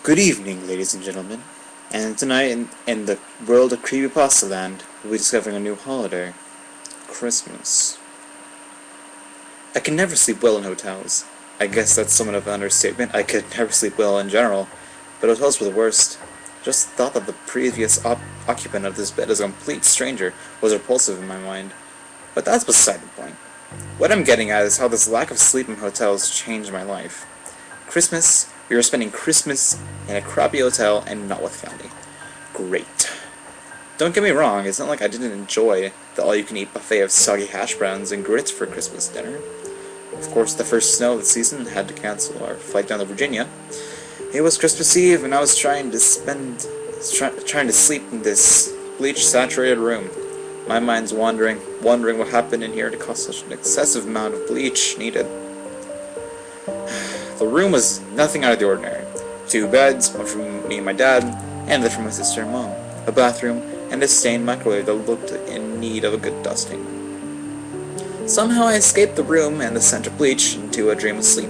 Good evening, ladies and gentlemen, and tonight in the world of Creepypasta land, we'll be discovering a new holiday, Christmas. I can never sleep well in hotels. I guess that's somewhat of an understatement. I could never sleep well in general, but hotels were the worst. Just the thought that the previous occupant of this bed is a complete stranger was repulsive in my mind. But that's beside the point. What I'm getting at is how this lack of sleep in hotels changed my life. Christmas, we were spending Christmas in a crappy hotel and not with family. Great. Don't get me wrong, it's not like I didn't enjoy the all-you-can-eat buffet of soggy hash browns and grits for Christmas dinner. Of course, the first snow of the season had to cancel our flight down to Virginia. It was Christmas Eve, and I was trying to sleep in this bleach-saturated room. My mind's wondering what happened in here to cause such an excessive amount of bleach needed. The room was nothing out of the ordinary. 2 beds, one for me and my dad, and the for my sister and mom. A bathroom, and a stained microwave that looked in need of a good dusting. Somehow I escaped the room and the scent of bleach into a dream of sleep.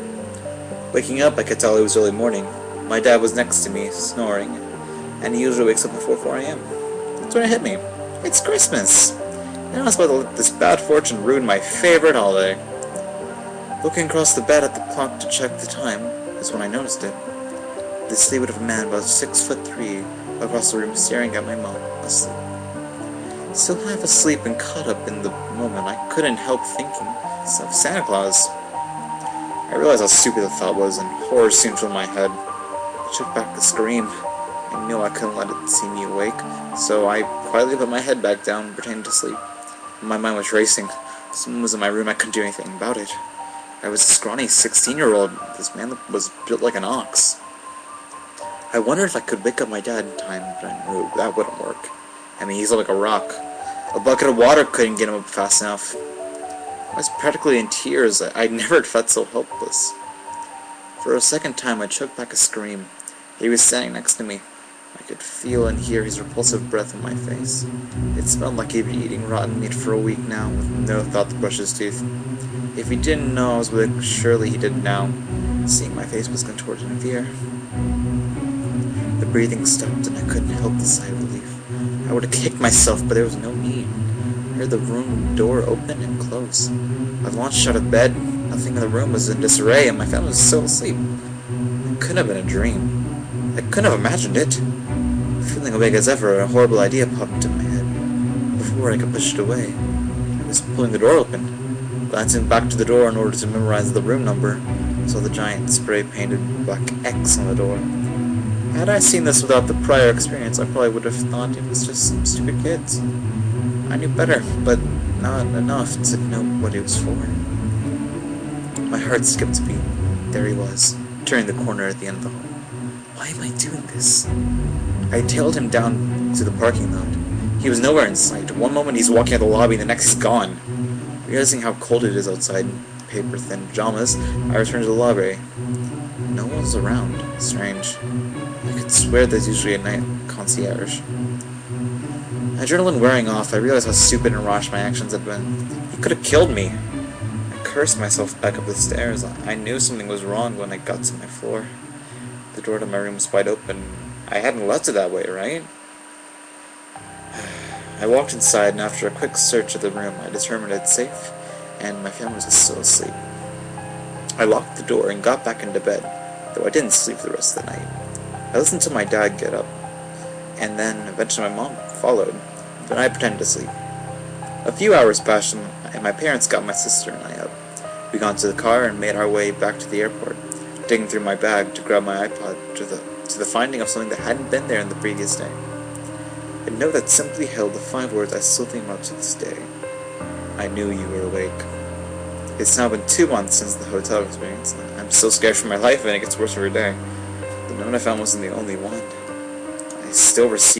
Waking up, I could tell it was early morning. My dad was next to me, snoring, and he usually wakes up before 4 a.m. That's when it hit me. It's Christmas! And I was about to let this bad fortune ruin my favorite holiday. Looking across the bed at the clock to check the time is when I noticed it. The silhouette of a man about 6'3" across the room staring at my mom, asleep. Still half asleep and caught up in the moment, I couldn't help thinking of Santa Claus. I realized how stupid the thought was, and horror soon filled my head. I shook back a scream. I knew I couldn't let it see me awake, so I quietly put my head back down, pretending to sleep. My mind was racing. Someone was in my room, I couldn't do anything about it. I was a scrawny 16-year-old. This man was built like an ox. I wondered if I could wake up my dad in time, but I knew that wouldn't work. I mean, he's like a rock. A bucket of water couldn't get him up fast enough. I was practically in tears. I'd never felt so helpless. For a second time, I choked back a scream. He was standing next to me. I could feel and hear his repulsive breath on my face. It smelled like he'd been eating rotten meat for a week now, with no thought to brush his teeth. If he didn't know I was awake, surely he did now. Seeing my face was contorted in fear. The breathing stopped, and I couldn't help the sigh of relief. I would have kicked myself, but there was no need. I heard the room door open and close. I launched out of bed. Nothing in the room was in disarray, and my family was still asleep. It couldn't have been a dream. I couldn't have imagined it. Feeling awake as ever, a horrible idea popped into my head. Before I could push it away, I was pulling the door open. Glancing back to the door in order to memorize the room number, I saw the giant spray-painted black X on the door. Had I seen this without the prior experience, I probably would have thought it was just some stupid kids. I knew better, but not enough to know what it was for. My heart skipped a beat. There he was, turning the corner at the end of the hall. Why am I doing this? I tailed him down to the parking lot. He was nowhere in sight. One moment he's walking out the lobby, the next he's gone. Realizing how cold it is outside in paper-thin pajamas, I returned to the lobby. No one was around. Strange. I could swear there's usually a night concierge. Adrenaline wearing off, I realized how stupid and rash my actions had been. He could have killed me. I cursed myself back up the stairs. I knew something was wrong when I got to my floor. The door to my room was wide open. I hadn't left it that way, right? I walked inside, and after a quick search of the room, I determined it's safe, and my family was still asleep. I locked the door and got back into bed, though I didn't sleep the rest of the night. I listened to my dad get up, and then eventually my mom followed, but I pretended to sleep. A few hours passed, and my parents got my sister and I up. We got into the car and made our way back to the airport, digging through my bag to grab my iPod to the finding of something that hadn't been there in the previous day. A note that simply held the 5 words I still think about to this day. I knew you were awake. It's now been 2 months since the hotel experience. I'm still scared for my life, and it gets worse every day. The note I found wasn't the only one. I still receive